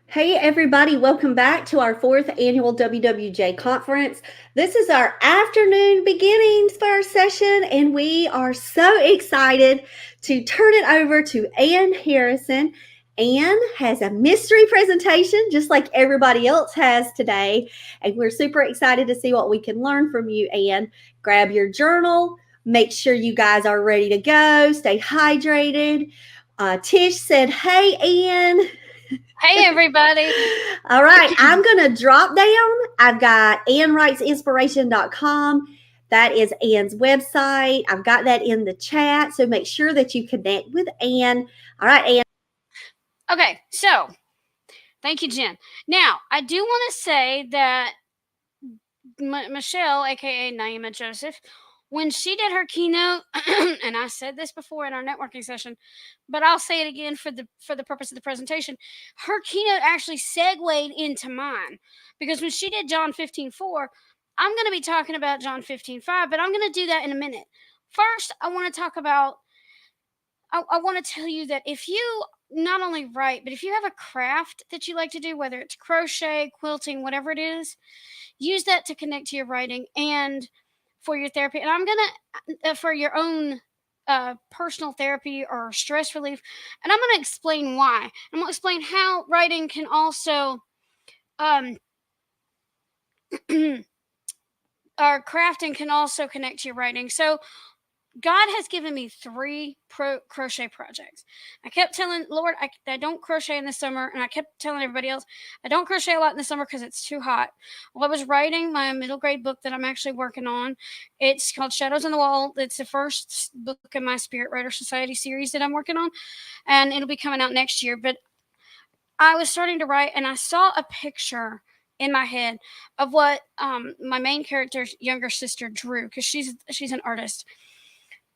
Hey everybody, welcome back to our fourth annual WWJ conference. This is our afternoon beginnings for our session, and we are so excited to turn it over to Ann Harrison. Ann has a mystery presentation just like everybody else has today, and we're super excited to see what we can learn from you, Ann. Grab your journal, make sure you guys are ready to go, stay hydrated. Tish said, "Hey, Ann." Hey, everybody. All right, I'm going to drop down. I've got AnnWrightsInspiration.com. That is Ann's website. I've got that in the chat, so make sure that you connect with Ann. All right, Ann. Okay, so thank you, Jen. Now, I do want to say that Michelle, aka Naima Joseph, when she did her keynote, and I said this before in our networking session, but I'll say it again for the purpose of the presentation. Her keynote actually segued into mine because when she did John 15:4, I'm going to be talking about John 15:5, but I'm going to do that in a minute. First, I want to talk about I want to tell you that if you not only write, but if you have a craft that you like to do, whether it's crochet, quilting, whatever it is, use that to connect to your writing and for your therapy. And I'm going to, for your own personal therapy or stress relief, and I'm going to explain why. I'm going to explain how writing can also, um, or crafting can also connect to your writing. So, God has given me three crochet projects. I kept telling Lord, I don't crochet in the summer, and I kept telling everybody else, I don't crochet a lot in the summer because it's too hot. Well, I was writing my middle grade book that I'm actually working on. It's called Shadows on the Wall. It's the first book in my Spirit Writer Society series that I'm working on, and it'll be coming out next year. But I was starting to write, and I saw a picture in my head of what my main character's younger sister drew because she's an artist,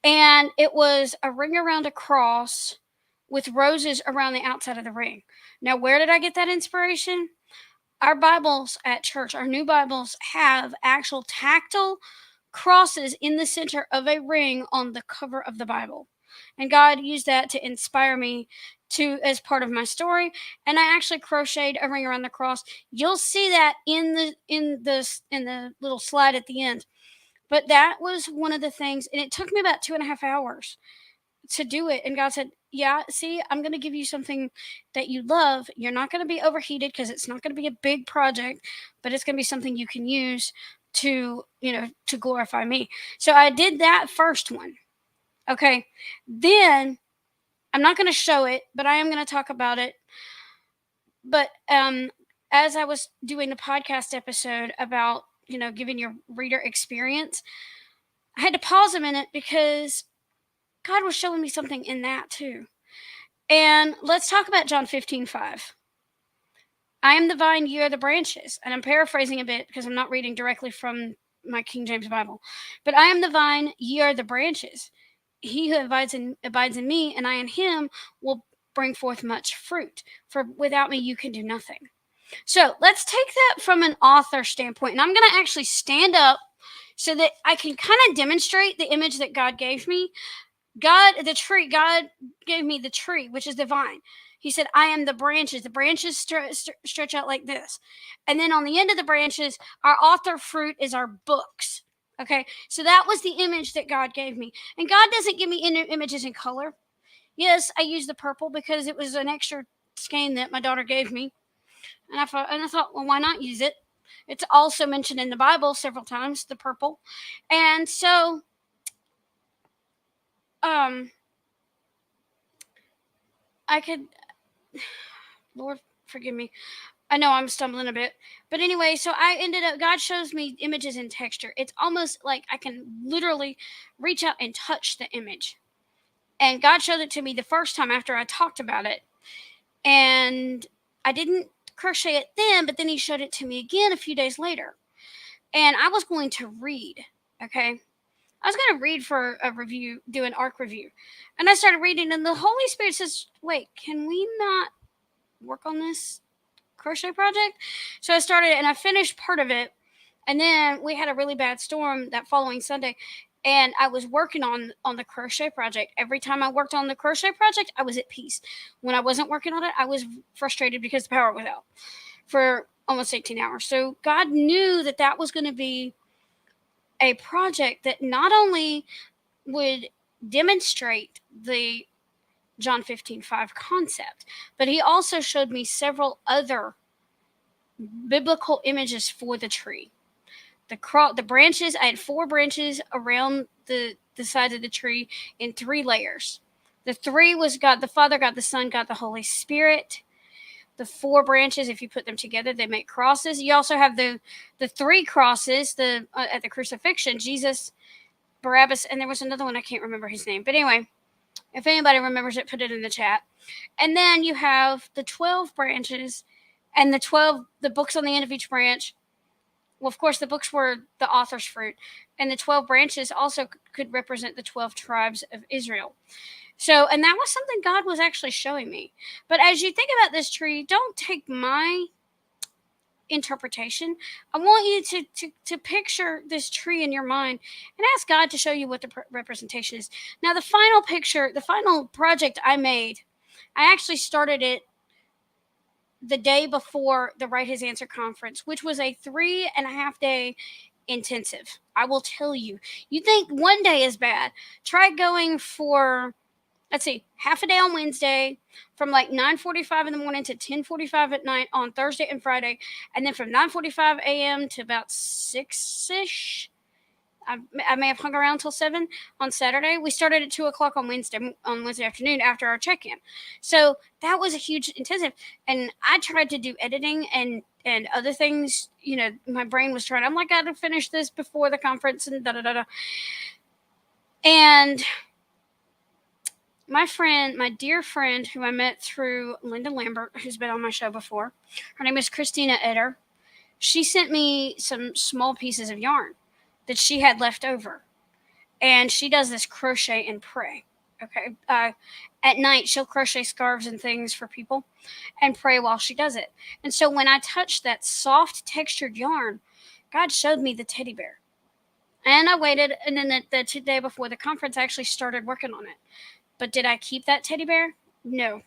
and it was a ring around a cross with roses around the outside of the ring. Now, where did I get that inspiration? Our Bibles at church, our new Bibles, have actual tactile crosses in the center of a ring on the cover of the Bible. And God used that to inspire me to as part of my story. And I actually crocheted a ring around the cross. You'll see that in the little slide at the end. But that was one of the things, and it took me about 2.5 hours to do it. And God said, yeah, see, I'm going to give you something that you love. You're not going to be overheated because it's not going to be a big project, but it's going to be something you can use to glorify me. So I did that first one. Okay. Then I'm not going to show it, but I am going to talk about it. But as I was doing the podcast episode about, giving your reader experience, I had to pause a minute because God was showing me something in that too. And let's talk about John 15:5. I am the vine, ye are the branches. And I'm paraphrasing a bit because I'm not reading directly from my King James Bible. But I am the vine, ye are the branches. He who abides in me, and I in him, will bring forth much fruit. For without me, you can do nothing. So let's take that from an author standpoint. And I'm going to actually stand up so that I can kind of demonstrate the image that God gave me. God gave me the tree, which is the vine. He said, I am the branches. The branches stretch out like this. And then on the end of the branches, our author fruit is our books. Okay, so that was the image that God gave me. And God doesn't give me images in color. Yes, I used the purple because it was an extra skein that my daughter gave me. And I thought, well, why not use it? It's also mentioned in the Bible several times, the purple. And so, um, I could, Lord, forgive me. I know I'm stumbling a bit. But anyway, so I ended up, God shows me images in texture. It's almost like I can literally reach out and touch the image. And God showed it to me the first time after I talked about it. And I didn't crochet it then, but then He showed it to me again a few days later. And I was going to read, okay? I was going to read for a review, do an ARC review. And I started reading, and the Holy Spirit says, wait, can we not work on this crochet project? So I started and I finished part of it. And then we had a really bad storm that following Sunday. and I was working on the crochet project. Every time I worked on the crochet project, I was at peace. When I wasn't working on it, I was frustrated because the power was out for almost 18 hours. So God knew that that was going to be a project that not only would demonstrate the John 15:5 concept, but he also showed me several other biblical images for the tree. The branches, I had 4 branches around the sides of the tree in 3 layers. The 3 was God the Father, God the Son, God the Holy Spirit. The 4 branches, if you put them together, they make crosses. You also have the 3 crosses, at the crucifixion, Jesus, Barabbas, and there was another one, I can't remember his name. But anyway, if anybody remembers it, put it in the chat. And then you have the 12 branches and the books on the end of each branch. Well, of course, the books were the author's fruit, and the 12 branches also could represent the 12 tribes of Israel. So, and that was something God was actually showing me. But as you think about this tree, don't take my interpretation. I want you to picture this tree in your mind and ask God to show you what the representation is. Now, the final picture, the final project I made, I actually started it the day before the Write His Answer conference, which was a 3.5 day intensive. I will tell you, you think one day is bad. Try going for, let's see, half a day on Wednesday, from like 9:45 in the morning to 10:45 at night on Thursday and Friday, and then from 9:45 a.m. to about 6ish. I may have hung around till 7 on Saturday. We started at 2 o'clock on Wednesday afternoon after our check-in. So that was a huge intensive, and I tried to do editing and other things. You know, my brain was trying. I'm like, I gotta finish this before the conference and da da da da. And my dear friend who I met through Linda Lambert, who's been on my show before, her name is Christina Eder. She sent me some small pieces of yarn that she had left over. And she does this crochet and pray. Okay. At night, she'll crochet scarves and things for people and pray while she does it. And so when I touched that soft textured yarn, God showed me the teddy bear. And I waited, and then the day before the conference, I actually started working on it. But did I keep that teddy bear? No.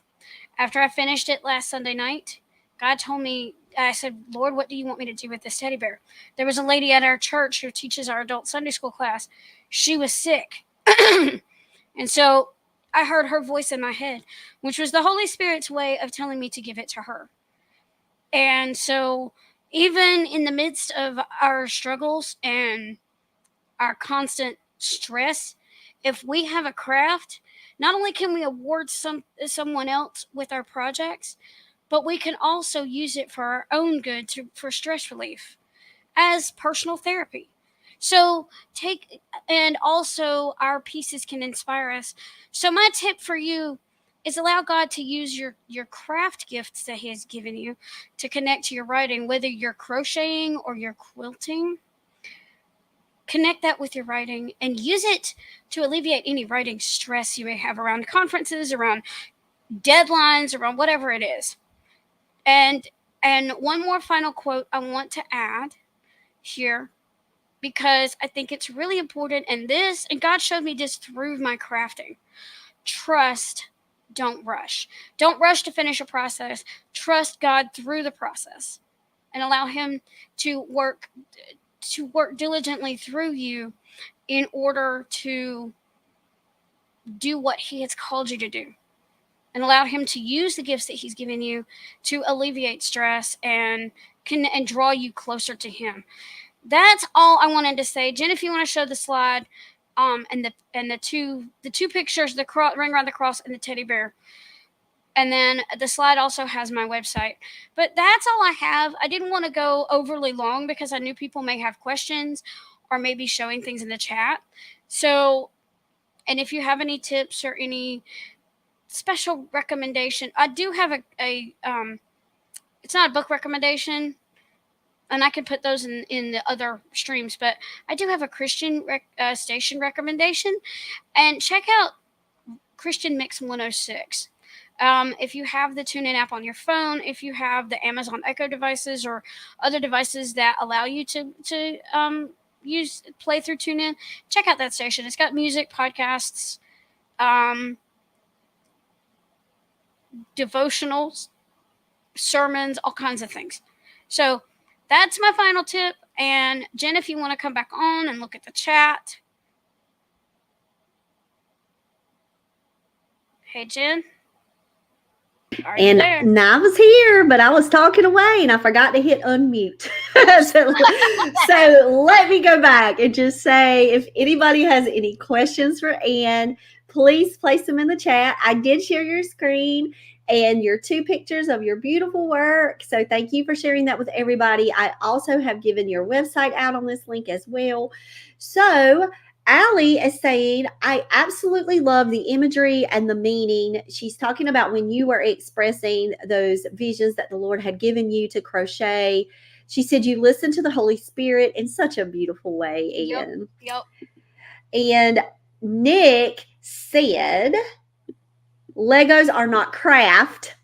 After I finished it last Sunday night, God told me, I said, Lord, what do you want me to do with this teddy bear? There was a lady at our church who teaches our adult Sunday school class. She was sick. And so I heard her voice in my head, which was the Holy Spirit's way of telling me to give it to her. And so even in the midst of our struggles and our constant stress, if we have a craft, not only can we award someone else with our projects, but we can also use it for our own good for stress relief as personal therapy. So and also our pieces can inspire us. So my tip for you is allow God to use your craft gifts that He has given you to connect to your writing, whether you're crocheting or you're quilting. Connect that with your writing and use it to alleviate any writing stress you may have around conferences, around deadlines, around whatever it is. And one more final quote I want to add here, because I think it's really important, and God showed me this through my crafting. Trust, don't rush. Don't rush to finish a process. Trust God through the process and allow Him to work diligently through you in order to do what He has called you to do, and allow Him to use the gifts that He's given you to alleviate stress and draw you closer to Him. That's all I wanted to say. Jen, if you want to show the slide, and the two pictures, the ring around the cross and the teddy bear. And then the slide also has my website. But that's all I have. I didn't want to go overly long because I knew people may have questions or maybe showing things in the chat. So, and if you have any tips or any special recommendation, I do have a it's not a book recommendation, and I can put those in the other streams, but I do have a Christian station recommendation. And check out Christian Mix 106. If you have the TuneIn app on your phone, if you have the Amazon Echo devices or other devices that allow you to use play through TuneIn, check out that station. It's got music, podcasts, devotionals, sermons, all kinds of things. So that's my final tip. And Jen, if you want to come back on and look at the chat. Hey, Jen. And I was here, but I was talking away and I forgot to hit unmute. so let me go back and just say, if anybody has any questions for Ann, please place them in the chat. I did share your screen and your 2 pictures of your beautiful work. So thank you for sharing that with everybody. I also have given your website out on this link as well. So Allie is saying, I absolutely love the imagery and the meaning. She's talking about when you were expressing those visions that the Lord had given you to crochet. She said you listened to the Holy Spirit in such a beautiful way, Ann. Yep. And Nick said, Legos are not craft.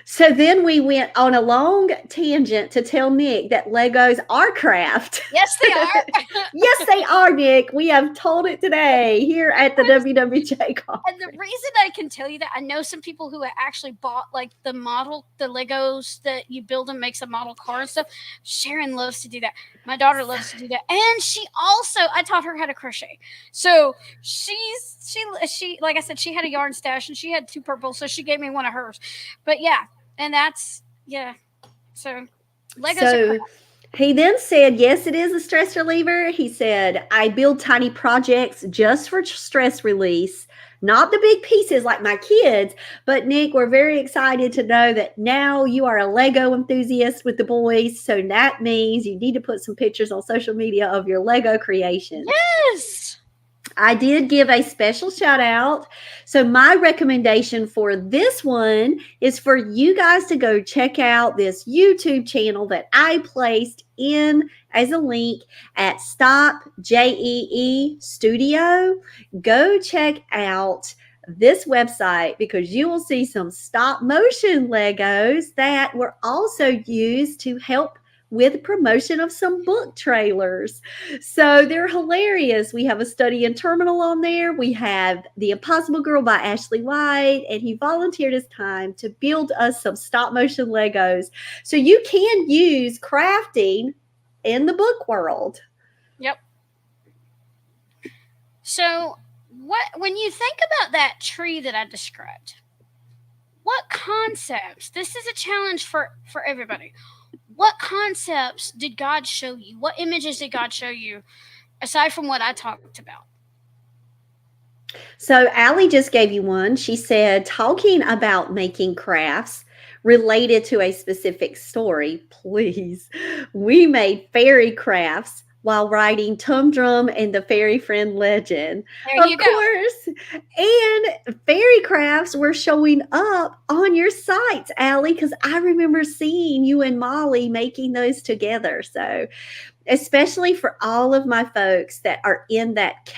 So then we went on a long tangent to tell Nick that Legos are craft. Yes, they are. Yes, they are, Nick. We have told it today here at the WWJ conference. And the reason I can tell you that, I know some people who actually bought like the Legos that you build and makes a model car and stuff. Sharon loves to do that. My daughter loves to do that. And she also, I taught her how to crochet. So she like I said, she had a yarn stash and she had 2 purple. So she gave me one of hers. But yeah. And that's, yeah. So, Legos are craft. He then said, yes, it is a stress reliever. He said, I build tiny projects just for stress release, not the big pieces like my kids. But Nick, we're very excited to know that now you are a Lego enthusiast with the boys. So that means you need to put some pictures on social media of your Lego creations. Yes. I did give a special shout out. So my recommendation for this one is for you guys to go check out this YouTube channel that I placed in as a link at Stop JEE Studio. Go check out this website because you will see some stop motion Legos that were also used to help with promotion of some book trailers. So they're hilarious. We have a Study in Terminal on there. We have The Impossible Girl by Ashley White, and he volunteered his time to build us some stop motion Legos. So you can use crafting in the book world. Yep. So when you think about that tree that I described, what concepts, this is a challenge for everybody. What concepts did God show you? What images did God show you aside from what I talked about? So Allie just gave you one. She said, talking about making crafts related to a specific story, please. We made fairy crafts while writing Tum Drum and the Fairy Friend Legend. There you go. Of course. And fairy crafts were showing up on your sites, Allie, because I remember seeing you and Molly making those together. So especially for all of my folks that are in that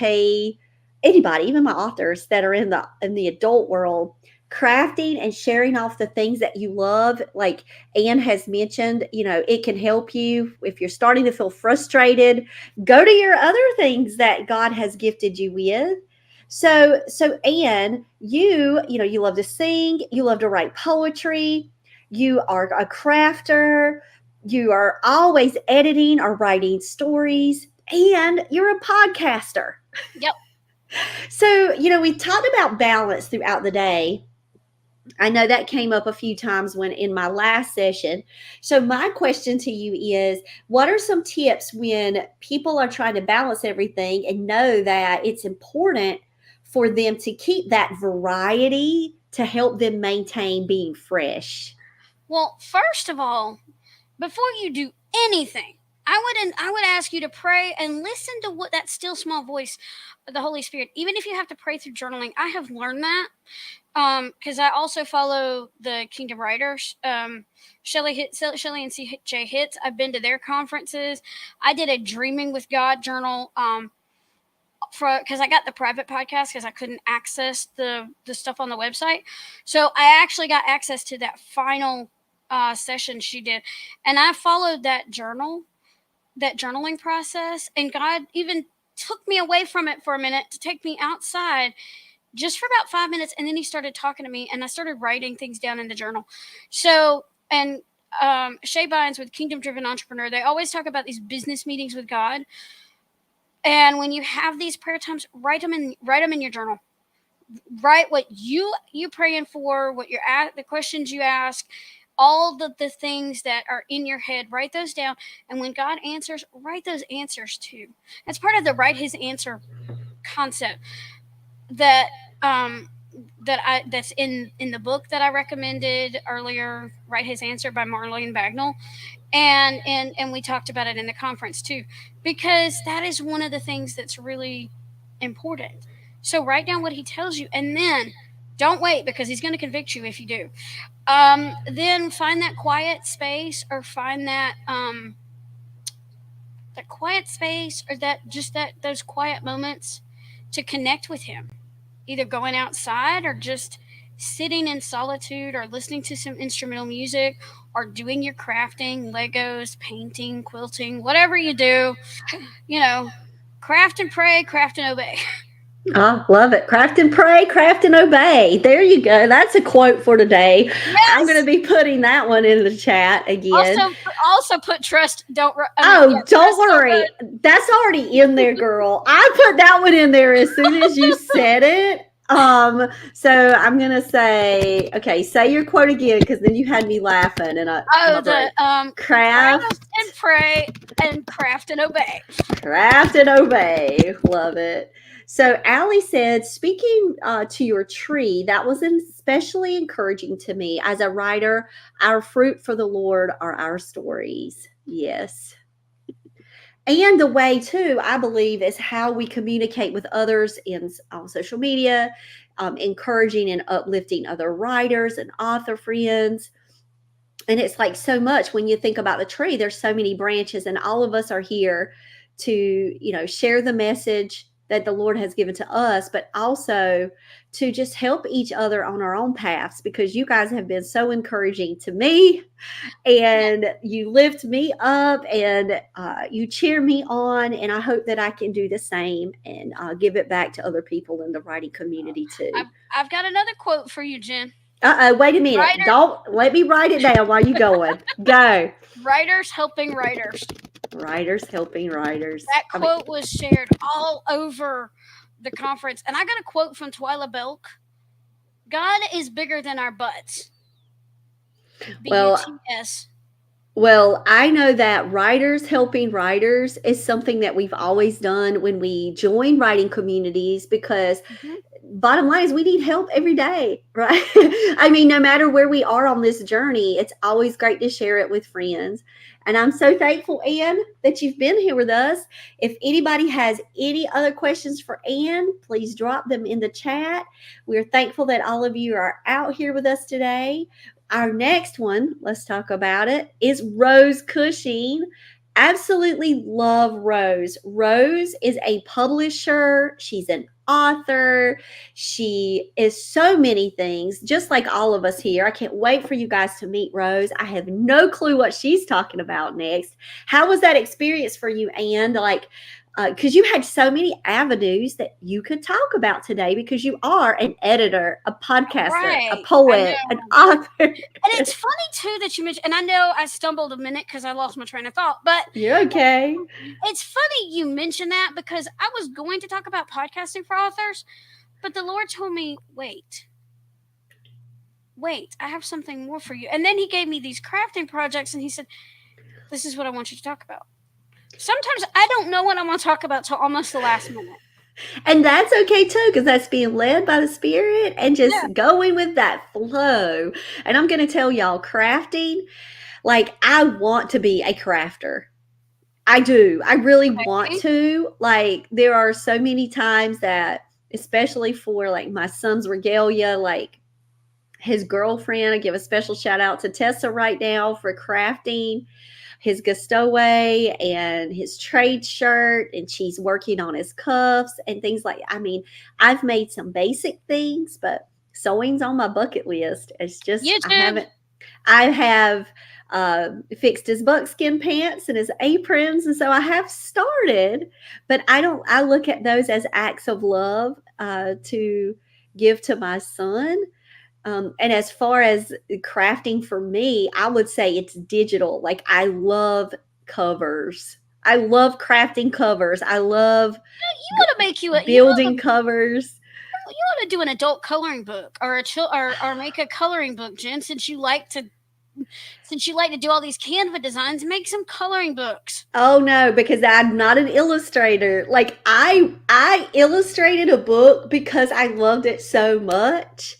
anybody, even my authors that are in the adult world, crafting and sharing off the things that you love, like Ann has mentioned, it can help you if you're starting to feel frustrated. Go to your other things that God has gifted you with. So Ann, you love to sing, you love to write poetry, you are a crafter, you are always editing or writing stories, and you're a podcaster. Yep. So, we talked about balance throughout the day. I know that came up a few times in my last session. So my question to you is, what are some tips when people are trying to balance everything and know that it's important for them to keep that variety to help them maintain being fresh? Well, first of all, before you do anything, I would ask you to pray and listen to what that still small voice of the Holy Spirit, even if you have to pray through journaling. I have learned that because I also follow the Kingdom Writers, Shelley and CJ Hits. I've been to their conferences. I did a Dreaming with God journal because I got the private podcast because I couldn't access the stuff on the website. So I actually got access to that final session she did, and I followed that journal that journaling process, and God even took me away from it for a minute to take me outside just for about 5 minutes, and then he started talking to me, and I started writing things down in the journal. So, and Shay Bynes with Kingdom Driven Entrepreneur, they always talk about these business meetings with God. And when you have these prayer times, write them in your journal. Write what you praying for, what you're at, the questions you ask, all the things that are in your head. Write those down, and when God answers, write those answers too. That's part of the write His answer concept that that's in the book that I recommended earlier, Write His Answer by Marlene Bagnall, and we talked about it in the conference too, because that is one of the things that's really important. So write down what he tells you, and then don't wait, because he's going to convict you if you do. Then find that quiet space, or find that quiet space, or those quiet moments to connect with him, either going outside or just sitting in solitude, or listening to some instrumental music, or doing your crafting, Legos, painting, quilting, whatever you do. Craft and pray, craft and obey. Oh, love it. Craft and pray, craft and obey. There you go. That's a quote for today. Yes. I'm going to be putting that one in the chat again. Also put trust. Don't worry. That's already in there, girl. I put that one in there as soon as you said it. So I'm going to say, okay, say your quote again, because then you had me laughing. And craft and pray and craft and obey. Craft and obey. Love it. So Allie said, speaking to your tree, that was especially encouraging to me. As a writer, our fruit for the Lord are our stories. Yes. And the way, too, I believe, is how we communicate with others on social media, encouraging and uplifting other writers and author friends. And it's like so much when you think about the tree, there's so many branches, and all of us are here to, share the message that the Lord has given to us, but also to just help each other on our own paths, because you guys have been so encouraging to me, and you lift me up, and you cheer me on, and I hope that I can do the same and give it back to other people in the writing community too. I've got another quote for you, Jen. Wait a minute. Don't let me write it down while you going. Go. Writers helping writers. Writers helping writers. That quote was shared all over the conference. And I got a quote from Twyla Belk. God is bigger than our butts. B-U-T-S. Well, I know that writers helping writers is something that we've always done when we join writing communities, because bottom line is we need help every day, right? I mean, no matter where we are on this journey, it's always great to share it with friends. And I'm so thankful, Ann, that you've been here with us. If anybody has any other questions for Ann, please drop them in the chat. We're thankful that all of you are out here with us today. Our next one, let's talk about it, is Rose Cushing. Absolutely love Rose. Rose is a publisher. She's an author. She is so many things, just like all of us here. I can't wait for you guys to meet Rose. I have no clue what she's talking about next. How was that experience for you, Ann? Because you had so many avenues that you could talk about today, because you are an editor, a podcaster, a poet, an author. And it's funny, too, that you mentioned, and I know I stumbled a minute because I lost my train of thought, but you're okay. It's funny you mentioned that, because I was going to talk about podcasting for authors, but the Lord told me, wait, I have something more for you. And then he gave me these crafting projects, and he said, this is what I want you to talk about. Sometimes I don't know what I'm going to talk about till almost the last minute. And that's okay too, because that's being led by the Spirit and just going with that flow. And I'm going to tell y'all, crafting, I want to be a crafter. I do. I really want to. There are so many times that, especially for my son's regalia, his girlfriend, I give a special shout out to Tessa right now for crafting his Gustoway and his trade shirt, and she's working on his cuffs and things I've made some basic things, but sewing's on my bucket list. It's just, YouTube. I have fixed his buckskin pants and his aprons. And so I have started, but I don't, I look at those as acts of love to give to my son. And as far as crafting for me, I would say it's digital. Like I love covers. I love crafting covers. I love You want to make building covers. you want to do an adult coloring book or or make a coloring book, Jen. Since you like to do all these Canva designs, make some coloring books. Oh no, because I'm not an illustrator. Like I illustrated a book because I loved it so much.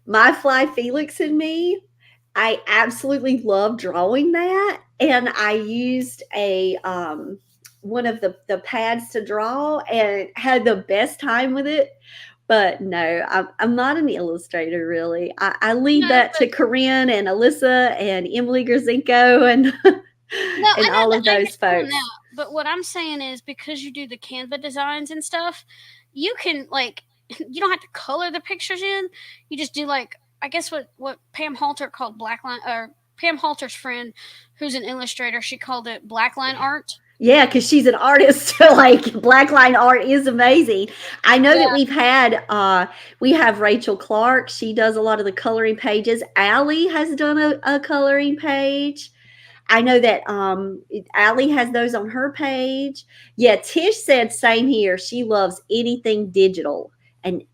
My Fly Felix and Me. I absolutely love drawing that, and I used a one of the pads to draw and had the best time with it. But no, I'm not an illustrator really. I leave No, that to Corinne and Alyssa and Emily Grzinko and no, and all of I those understand folks. that. But what I'm saying is because you do the Canva designs and stuff, you can like you don't have to color the pictures in. You just do like I guess what Pam Halter called blackline or Pam Halter's friend, who's an illustrator, she called it blackline art. Yeah, because she's an artist. Like blackline art is amazing. I know that Yeah, we have Rachel Clark. She does a lot of the coloring pages. Allie has done a coloring page. I know that Allie has those on her page. Yeah, Tish said same here. She loves anything digital, and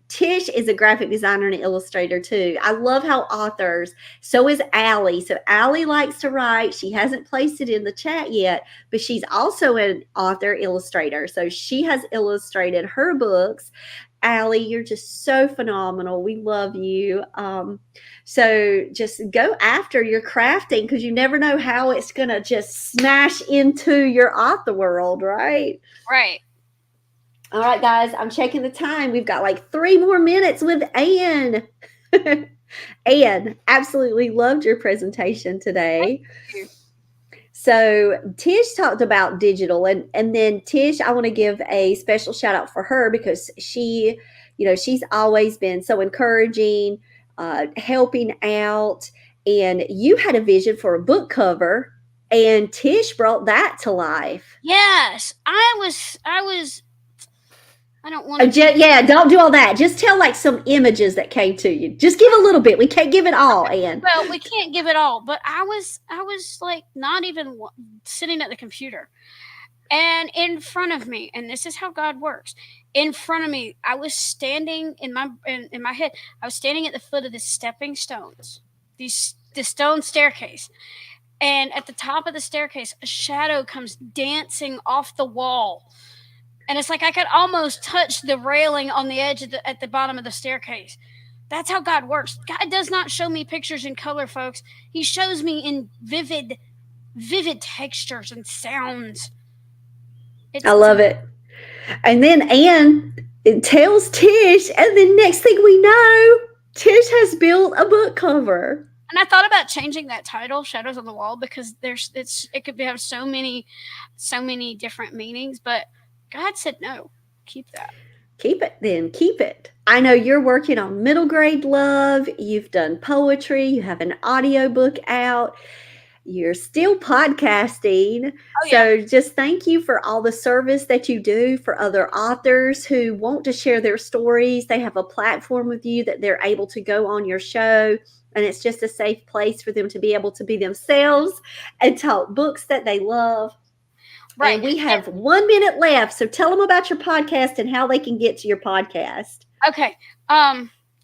Tish is a graphic designer and an illustrator too. I love how authors. So is Allie. So Allie likes to write. She hasn't placed it in the chat yet, but she's also an author illustrator. So she has illustrated her books. Allie, you're just so phenomenal. We love you. So just go after your crafting because you never know how it's going to just smash into your author world, right? right. All right, guys, I'm checking the time. We've got like 3 more minutes with Anne. Anne, absolutely loved your presentation Thank today. you. So Tish talked about digital, and then Tish, I want to give a special shout out for her because she, she's always been so encouraging, helping out, and you had a vision for a book cover, and Tish brought that to life. Yes, I don't want to Yeah, don't do all that. Just tell like some images that came to you. Just give a little bit. We can't give it all, Anne. well, we can't give it all, but I was like not even sitting at the computer. And in front of me, and this is how God works. In front of me, I was standing in my head. I was standing at the foot of the stepping stones, the stone staircase, and at the top of the staircase, a shadow comes dancing off the wall, and it's like I could almost touch the railing on the edge at the bottom of the staircase. That's how God works. God does not show me pictures in color, folks. He shows me in vivid textures and sounds. I love it. And then Anne tells Tish, and then next thing we know, Tish has built a book cover. And I thought about changing that title, "Shadows on the Wall," because it could have so many different meanings. But God said no, keep that. Keep it then, keep it. I know you're working on middle grade love. You've done poetry. You have an audiobook out. You're still podcasting. Oh, yeah. So just thank you for all the service that you do for other authors who want to share their stories. They have a platform with you that they're able to go on your show, and it's just a safe place for them to be able to be themselves and talk books that they love. Right. And we have 1 minute left. So tell them about your podcast and how they can get to your podcast. Okay.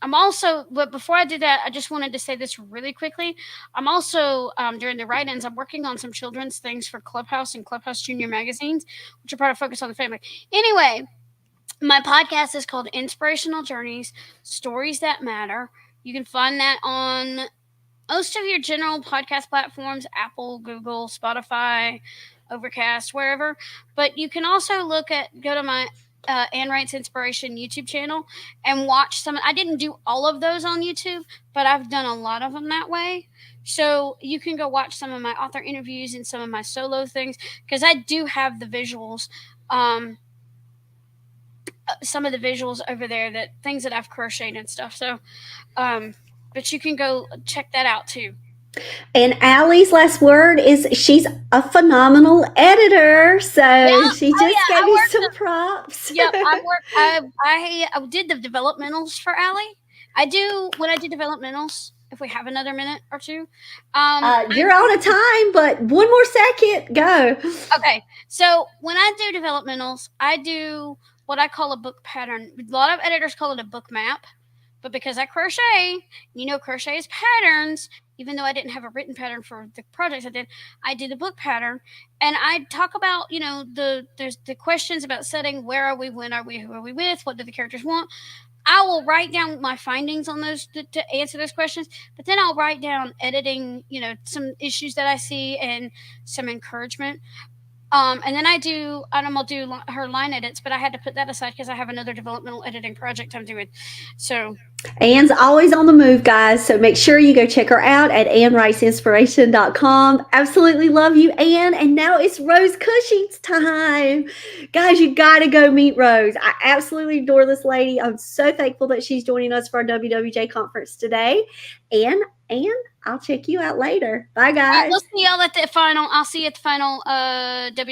I'm also, but before I do that, I just wanted to say this really quickly. I'm also, during the write-ins, I'm working on some children's things for Clubhouse and Clubhouse Junior magazines, which are part of Focus on the Family. Anyway, my podcast is called Inspirational Journeys, Stories That Matter. You can find that on most of your general podcast platforms, Apple, Google, Spotify, Overcast, wherever. But you can also go to my Anne Writes Inspiration YouTube channel and watch some. I didn't do all of those on YouTube, but I've done a lot of them that way. So you can go watch some of my author interviews and some of my solo things because I do have the visuals. Some of the visuals over there, that things that I've crocheted and stuff. So, but you can go check that out too. And Allie's last word is she's a phenomenal editor. So she Oh just yeah, gave I me some worked. props. Yep, I did the developmentals for Allie. I do when I do developmentals. If we have another minute or two, I You're out of time, but one more second. Go. okay. So when I do developmentals, I do what I call a book pattern. A lot of editors call it a book map, but because I crochet, crochet is patterns. Even though I didn't have a written pattern for the projects I did the book pattern, and I talk about there's the questions about setting. Where are we? When are we? Who are we with? What do the characters want? I will write down my findings on those to answer those questions, but then I'll write down editing, some issues that I see and some encouragement. And then I'll do her line edits, but I had to put that aside because I have another developmental editing project I'm doing. So Anne's always on the move, guys. So make sure you go check her out at AnneWrightsInspiration.com. Absolutely love you, Anne. And now it's Rose Cushing's time. Guys, you got to go meet Rose. I absolutely adore this lady. I'm so thankful that she's joining us for our WWJ conference today. And I'll check you out later. Bye, guys. we'll see y'all at the final. I'll see you at the final W.